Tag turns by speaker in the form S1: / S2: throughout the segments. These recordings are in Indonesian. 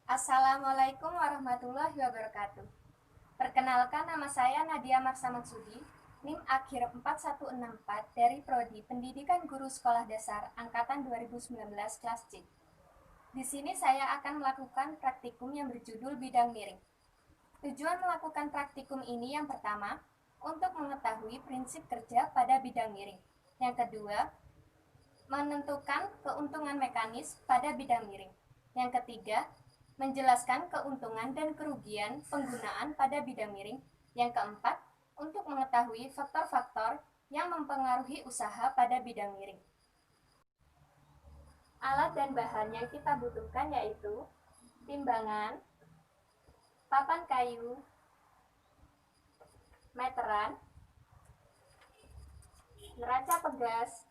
S1: Assalamualaikum warahmatullahi wabarakatuh. Perkenalkan, nama saya Nadia Marsa Maksudi, NIM akhir 4164 dari Prodi Pendidikan Guru Sekolah Dasar Angkatan 2019 kelas C. Di sini saya akan melakukan praktikum yang berjudul bidang miring. Tujuan melakukan praktikum ini yang pertama, untuk mengetahui prinsip kerja pada bidang miring. Yang kedua, menentukan keuntungan mekanis pada bidang miring. Yang ketiga, menjelaskan keuntungan dan kerugian penggunaan pada bidang miring. Yang keempat, untuk mengetahui faktor-faktor yang mempengaruhi usaha pada bidang miring. Alat dan bahan yang kita butuhkan yaitu timbangan, papan kayu, meteran, neraca pegas,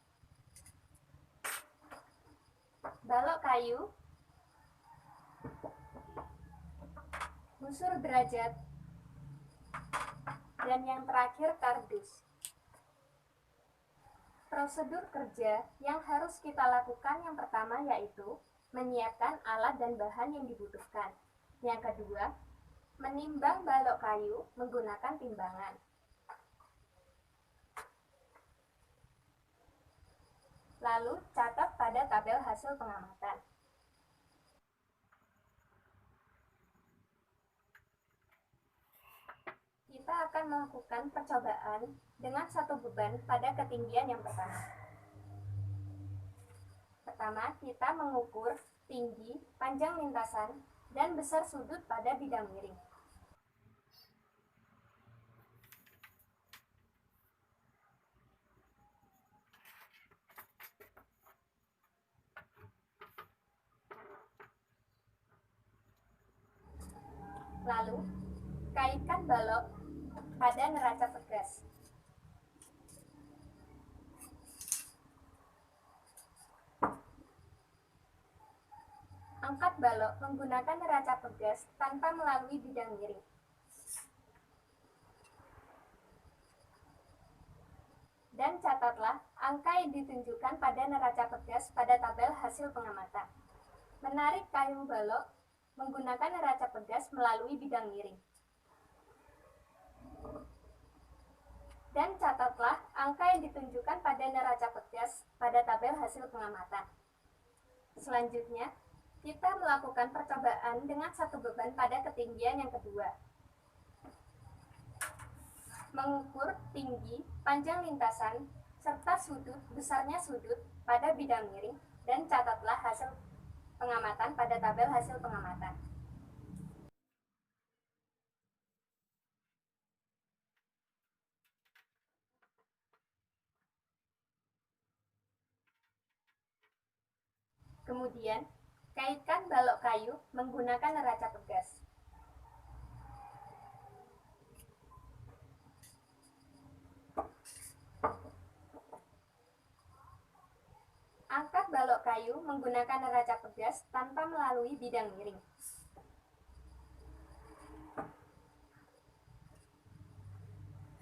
S1: balok kayu, busur derajat, dan yang terakhir kardus. Prosedur kerja yang harus kita lakukan yang pertama yaitu menyiapkan alat dan bahan yang dibutuhkan. Yang kedua, menimbang balok kayu menggunakan timbangan. Lalu catat pada tabel hasil pengamatan. Kita akan melakukan percobaan dengan satu beban pada ketinggian yang pertama. Pertama, kita mengukur tinggi, panjang lintasan, dan besar sudut pada bidang miring. Lalu, kaitkan balok pada neraca pegas. Angkat balok menggunakan neraca pegas tanpa melalui bidang miring. Dan catatlah angka yang ditunjukkan pada neraca pegas pada tabel hasil pengamatan. Menarik kayu balok menggunakan neraca pegas melalui bidang miring. Dan catatlah angka yang ditunjukkan pada neraca pegas pada tabel hasil pengamatan. Selanjutnya, kita melakukan percobaan dengan satu beban pada ketinggian yang kedua. Mengukur tinggi, panjang lintasan, serta sudut besarnya sudut pada bidang miring dan catatlah hasil pengamatan pada tabel hasil pengamatan. Kemudian, kaitkan balok kayu menggunakan neraca pegas. Angkat balok kayu menggunakan neraca pegas tanpa melalui bidang miring.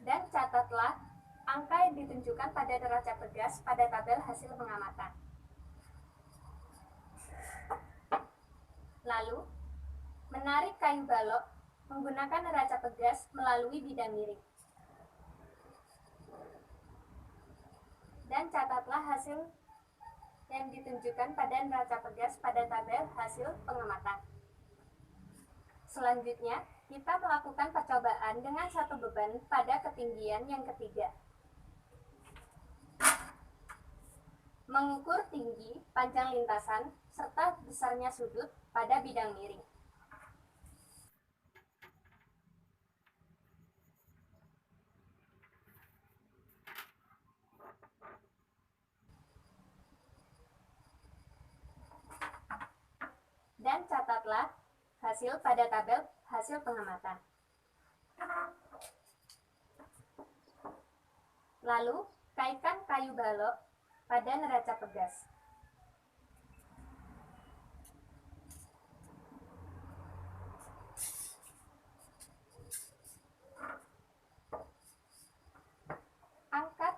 S1: Dan catatlah angka yang ditunjukkan pada neraca pegas pada tabel hasil pengamatan. Lalu, menarik kayu balok menggunakan neraca pegas melalui bidang miring. Dan catatlah hasil yang ditunjukkan pada neraca pegas pada tabel hasil pengamatan. Selanjutnya, kita melakukan percobaan dengan satu beban pada ketinggian yang ketiga. Mengukur tinggi, panjang lintasan, serta besarnya sudut pada bidang miring. Dan catatlah hasil pada tabel hasil pengamatan. Lalu, kaitkan kayu balok pada neraca pegas. Angkat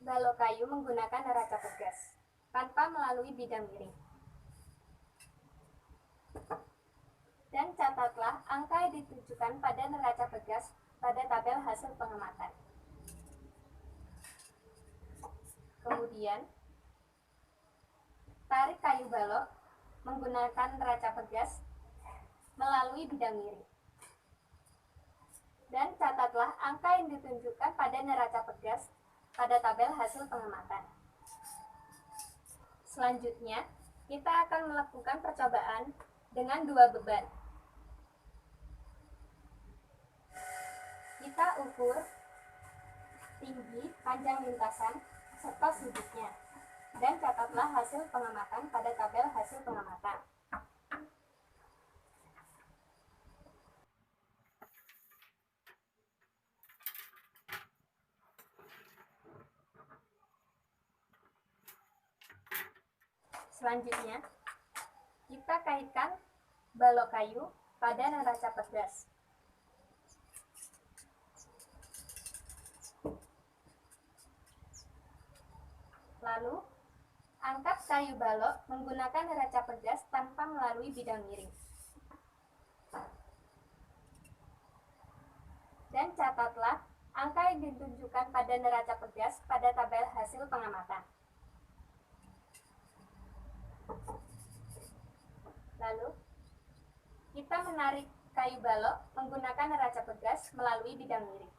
S1: balok kayu menggunakan neraca pegas tanpa melalui bidang miring. catatlah angka yang ditunjukkan pada neraca bergas pada tabel hasil pengamatan. Kemudian, tarik kayu balok menggunakan neraca bergas melalui bidang miring. Dan catatlah angka yang ditunjukkan pada neraca bergas pada tabel hasil pengamatan. Selanjutnya, kita akan melakukan percobaan dengan dua beban. Kita ukur tinggi, panjang lintasan, serta sudutnya. Dan catatlah hasil pengamatan pada tabel hasil pengamatan. Selanjutnya, kita kaitkan balok kayu pada neraca bergas. Lalu, angkat kayu balok menggunakan neraca bergas tanpa melalui bidang miring. Dan catatlah angka yang ditunjukkan pada neraca bergas pada tabel hasil pengamatan. Lalu, kita menarik kayu balok menggunakan neraca bergas melalui bidang miring.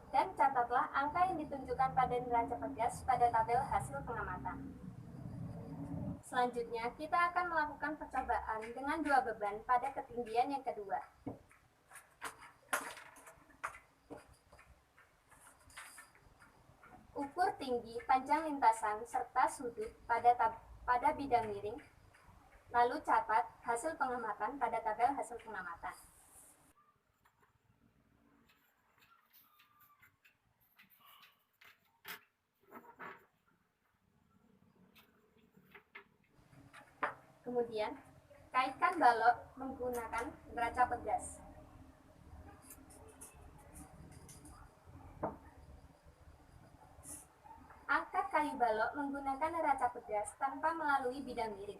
S1: Dan catatlah angka yang ditunjukkan pada neraca bergas pada tabel hasil pengamatan. Selanjutnya, kita akan melakukan percobaan dengan dua beban pada ketinggian yang kedua. Ukur tinggi, panjang lintasan, serta sudut pada bidang miring, lalu catat hasil pengamatan pada tabel hasil pengamatan. Kemudian, kaitkan balok menggunakan neraca bergas. Angkat kayu balok menggunakan neraca bergas tanpa melalui bidang miring.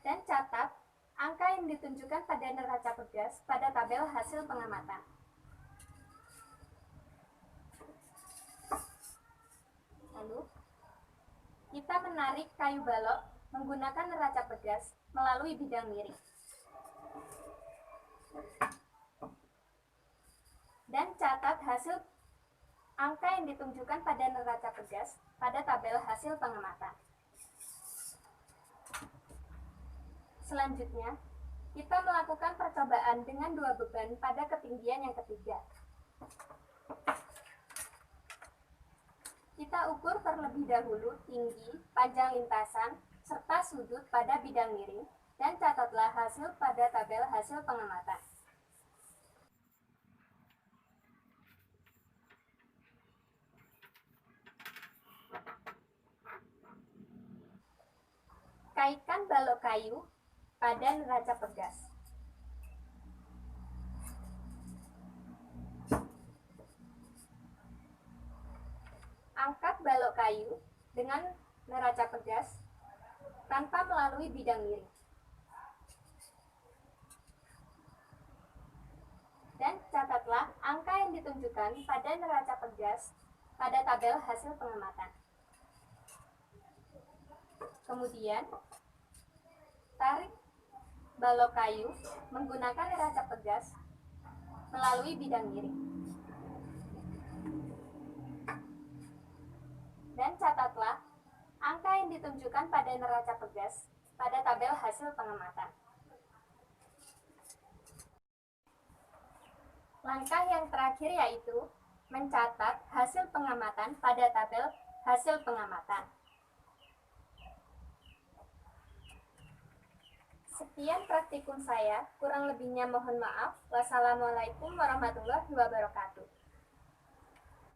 S1: Dan catat angka yang ditunjukkan pada neraca bergas pada tabel hasil pengamatan. Lalu, kita menarik kayu balok menggunakan neraca bergas melalui bidang miring. Dan catat hasil angka yang ditunjukkan pada neraca bergas pada tabel hasil pengamatan. Selanjutnya, kita melakukan percobaan dengan dua beban pada ketinggian yang ketiga. Kita ukur terlebih dahulu tinggi, panjang lintasan, serta sudut pada bidang miring, dan catatlah hasil pada tabel hasil pengamatan. Kaitkan balok kayu pada neraca bergas. Angkat balok kayu dengan neraca bergas tanpa melalui bidang miring. Dan catatlah angka yang ditunjukkan pada neraca bergas pada tabel hasil pengamatan. Kemudian, tarik balok kayu menggunakan neraca bergas melalui bidang miring. Dan catatlah angka yang ditunjukkan pada neraca bergas pada tabel hasil pengamatan. Langkah yang terakhir yaitu mencatat hasil pengamatan pada tabel hasil pengamatan. Sekian praktikum saya, kurang lebihnya mohon maaf. Wassalamualaikum warahmatullahi wabarakatuh.